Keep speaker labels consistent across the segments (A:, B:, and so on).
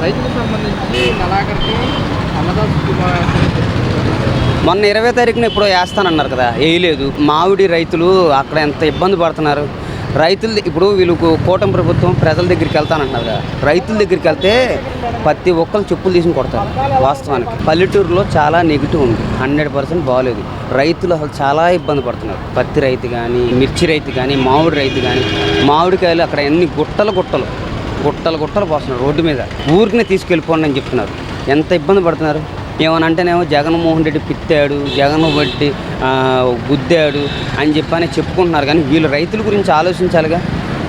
A: రైతులకు సంబంధించి నెలాఖరికి అన్నదాత
B: మొన్న 20 తారీఖున ఎప్పుడో వేస్తానన్నారు కదా, వేయలేదు. మామిడి రైతులు అక్కడ ఎంత ఇబ్బంది పడుతున్నారు. రైతులు ఇప్పుడు వీళ్ళకు కూటమి ప్రభుత్వం ప్రజల దగ్గరికి వెళ్తానంటున్నారు కదా, రైతుల దగ్గరికి వెళ్తే ప్రతి ఒక్కరు చెప్పులు తీసుకుని కొడతారు. వాస్తవానికి పల్లెటూరులో చాలా నెగిటివ్ ఉంది, 100% బాగోలేదు. రైతులు అసలు చాలా ఇబ్బంది పడుతున్నారు. పత్తి రైతు కానీ, మిర్చి రైతు కానీ, మామిడి రైతు కానీ, మామిడికాయలు అక్కడ ఎన్ని గుట్టలు పోస్తున్నారు రోడ్డు మీద. ఊరికినే తీసుకెళ్ళిపోండి అని చెప్తున్నారు. ఎంత ఇబ్బంది పడుతున్నారు. ఏమని అంటేనేమో జగన్మోహన్ రెడ్డి పిత్తాడు, జగన్ రెడ్డి గుద్దాడు అని చెప్పని చెప్పుకుంటున్నారు. కానీ వీళ్ళు రైతుల గురించి ఆలోచించాలిగా.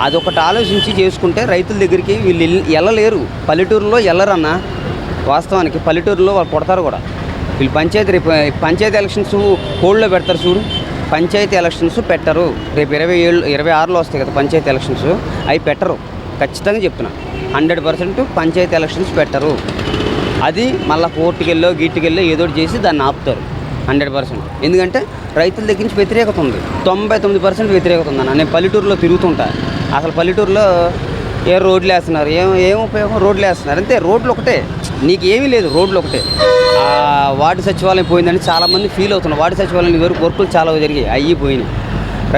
B: అదొకటి ఆలోచించి చేసుకుంటే రైతుల దగ్గరికి వీళ్ళు వెళ్ళలేరు. పల్లెటూరులో వెళ్ళరన్న. వాస్తవానికి పల్లెటూరులో వాళ్ళు కొడతారు కూడా. వీళ్ళు పంచాయతీ ఎలక్షన్స్ హోల్డ్లో పెడతారు చూడు. పంచాయతీ ఎలక్షన్స్ పెట్టరు. రేపు 26లో వస్తాయి కదా పంచాయతీ ఎలక్షన్స్, అవి పెట్టరు. ఖచ్చితంగా చెప్తున్నా, 100% పంచాయతీ ఎలక్షన్స్ పెట్టరు. అది మళ్ళీ కోర్టుకెళ్ళో గీటుకెళ్ళో ఏదో చేసి దాన్ని ఆపుతారు 100%. ఎందుకంటే రైతుల దగ్గర నుంచి వ్యతిరేకత ఉంది, 99% వ్యతిరేకత ఉందన్న. నేను పల్లెటూరులో తిరుగుతుంటా. అసలు పల్లెటూరులో రోడ్లు వేస్తున్నారు, ఏం ఉపయోగం? రోడ్లు వేస్తున్నారు అంతే. రోడ్లు ఒకటే, నీకు ఏమీ లేదు, రోడ్లు ఒకటే. వార్డు సచివాలయం పోయిందని చాలామంది ఫీల్ అవుతున్నారు. వార్డు సచివాలయం వరకు వర్కులు చాలా జరిగాయి, అయ్యి పోయినాయి.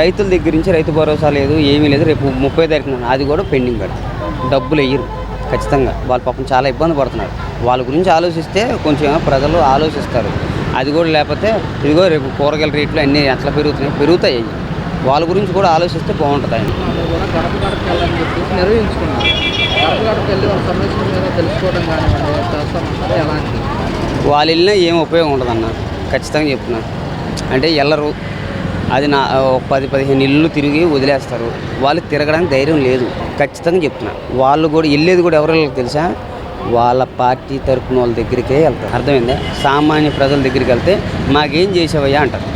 B: రైతుల దగ్గర నుంచి రైతు భరోసా లేదు, ఏమీ లేదు. రేపు 30 తారీఖున అది కూడా పెండింగ్ పెడతారు. డబ్బులు వేయరు ఖచ్చితంగా. వాళ్ళు పాపం చాలా ఇబ్బంది పడుతున్నారు. వాళ్ళ గురించి ఆలోచిస్తే కొంచెం ప్రజలు ఆలోచిస్తారు. అది కూడా లేకపోతే ఇదిగో రేపు కూరగాయల రేట్లు అన్నీ ఎట్లా పెరుగుతాయి. వాళ్ళ గురించి కూడా ఆలోచిస్తే బాగుంటుంది. ఆయన వాళ్ళు వెళ్ళినా ఏం ఉపయోగం ఉండదన్న. ఖచ్చితంగా చెప్తున్నాను. అంటే వెళ్ళరు. అది 10-15 ఇళ్ళు తిరిగి వదిలేస్తారు. వాళ్ళు తిరగడానికి ధైర్యం లేదు. ఖచ్చితంగా చెప్తున్నా. వాళ్ళు కూడా వెళ్ళేది కూడా ఎవరు తెలుసా, వాళ్ళ పార్టీ తరపున వాళ్ళ దగ్గరికే వెళ్తారు. అర్థమైందా? సామాన్య ప్రజల దగ్గరికి వెళ్తే మాకేం చేసావయ్యా అంటారు.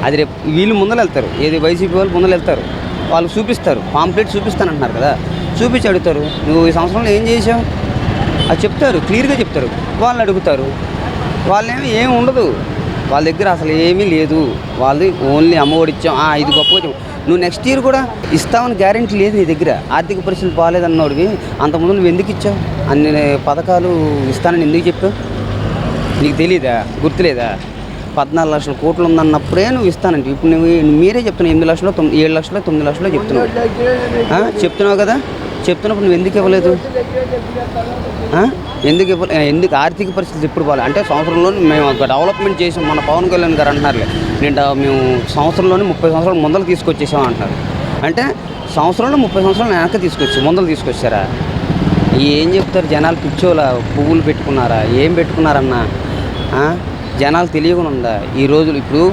B: అది రేపు వీళ్ళు ముందర వెళ్తారు. ఏది వైసీపీ వాళ్ళు ముందర వెళ్తారు. వాళ్ళు చూపిస్తారు, పాంప్లెట్ చూపిస్తానంటున్నారు కదా, చూపించి అడుగుతారు, నువ్వు ఈ సంవత్సరంలో ఏం చేసావు అది చెప్తారు. క్లియర్గా చెప్తారు. వాళ్ళని అడుగుతారు. వాళ్ళేమీ ఏమి ఉండదు వాళ్ళ దగ్గర, అసలు ఏమీ లేదు. వాళ్ళది ఓన్లీ అమ్మఒడి ఇచ్చాం, ఇది గొప్ప. నువ్వు నెక్స్ట్ ఇయర్ కూడా ఇస్తామని గ్యారెంటీ లేదు నీ దగ్గర. ఆర్థిక పరిస్థితులు బాగాలేదన్నోడివి అంతకుముందు నువ్వు ఎందుకు ఇచ్చావు? అన్ని పథకాలు ఇస్తానని ఎందుకు చెప్పావు? నీకు తెలీదా? గుర్తులేదా? 14 లక్షల కోట్లు ఉందన్నప్పుడే నువ్వు ఇస్తానంటే ఇప్పుడు మీరే చెప్తున్నావు 8 లక్షలు 7 లక్షలు 9 లక్షలు చెప్తున్నావు కదా. చెప్తున్నప్పుడు నువ్వు ఎందుకు ఇవ్వలేదు? ఎందుకు ఆర్థిక పరిస్థితి ఎప్పుడు పోవాలి అంటే సంవత్సరంలో మేము ఒక డెవలప్మెంట్ చేసాం. మన పవన్ కళ్యాణ్ గారు అంటున్నారు, మేము సంవత్సరంలోనే 30 సంవత్సరాల ముందలు తీసుకొచ్చేసాం అంటున్నారు. అంటే సంవత్సరంలో 30 సంవత్సరాలు వెనక్కి ముందలు తీసుకొచ్చారా? ఏం చెప్తారు జనాలు? పిచ్చోలా పువ్వులు పెట్టుకున్నారా? ఏం పెట్టుకున్నారన్నా? జనాలు తెలియకుండా ఉందా? ఈ రోజులు ఇప్పుడు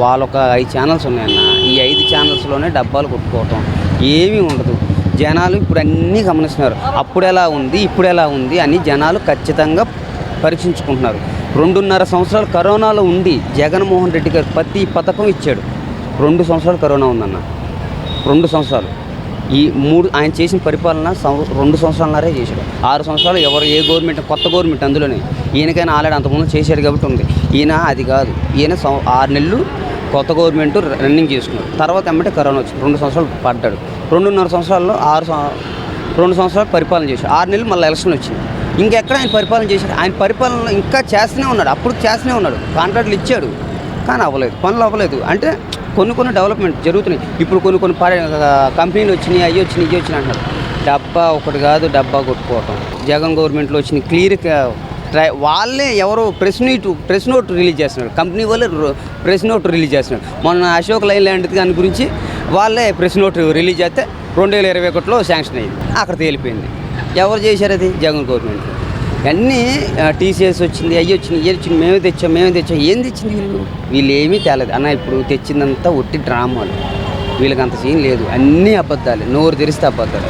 B: వాళ్ళొక 5 ఛానల్స్ ఉన్నాయన్న. ఈ 5 ఛానల్స్లోనే డబ్బాలు కొట్టుకోవటం ఏమీ ఉండదు. జనాలు ఇప్పుడు అన్నీ గమనిస్తున్నారు. అప్పుడు ఎలా ఉంది, ఇప్పుడు ఎలా ఉంది అని జనాలు ఖచ్చితంగా పరీక్షించుకుంటున్నారు. 2.5 సంవత్సరాలు కరోనాలో ఉండి జగన్మోహన్ రెడ్డి గారు ప్రతి పథకం ఇచ్చాడు. 2 సంవత్సరాలు కరోనా ఉందన్న. 2 సంవత్సరాలు ఈ 3 ఆయన చేసిన పరిపాలన 2 సంవత్సరాలన్నరే చేశాడు. 6 సంవత్సరాలు ఏ గవర్నమెంట్, కొత్త గవర్నమెంట్ అందులోనే. ఈయనకైనా ఆల్రెడీ అంతకుముందు చేశాడు కాబట్టి ఉంది. ఈయన అది కాదు. ఈయన 6 నెలలు కొత్త గవర్నమెంట్ రన్నింగ్ చేసుకున్నాడు. తర్వాత ఎమ్మటే కరోనా వచ్చింది. 2 సంవత్సరాలు పడ్డాడు. 2.5 సంవత్సరాల్లో 2 సంవత్సరాలు పరిపాలన చేశాడు. 6 నెలలు మళ్ళీ ఎలక్షన్ వచ్చింది. ఇంకెక్కడ ఆయన పరిపాలన చేశాడు? ఆయన పరిపాలన ఇంకా చేస్తూనే ఉన్నాడు. అప్పుడు చేస్తూనే ఉన్నాడు. కాంట్రాక్టులు ఇచ్చాడు కానీ అవ్వలేదు, పనులు అవ్వలేదు. అంటే కొన్ని డెవలప్మెంట్ జరుగుతున్నాయి. ఇప్పుడు కొన్ని కంపెనీలు వచ్చినాయి, అవి వచ్చినాయి, ఇవి వచ్చినాయి అంటారు. డబ్బా ఒకటి కాదు, డబ్బా కొట్టుకోవటం. జగన్ గవర్నమెంట్లో వచ్చినాయి క్లియర్గా. వాళ్ళే ఎవరో ప్రెస్ నోట్ రిలీజ్ చేస్తున్నాడు. కంపెనీ వాళ్ళే ప్రెస్ నోట్ రిలీజ్ చేస్తున్నాడు. మొన్న అశోక్ లైలాండ్ దాని గురించి వాళ్ళే ప్రెస్ నోట్ రిలీజ్ చేస్తే 2021లో శాంక్షన్ అయ్యింది. అక్కడ తేలిపోయింది. ఎవరు చేశారు అది? జగన్ గవర్నమెంట్. అన్నీ టీసీఎస్ వచ్చింది, అయ్యి వచ్చింది, ఏ వచ్చింది, మేమే తెచ్చాం. ఏం తెచ్చింది వీళ్ళు ఏమీ తేలేదు అన్న. ఇప్పుడు తెచ్చిందంతా ఒట్టి డ్రామాలు. వీళ్ళకి అంత సీన్ లేదు. అన్నీ అబద్ధాలు. నోరు తెరిస్తే అబద్ధాలు.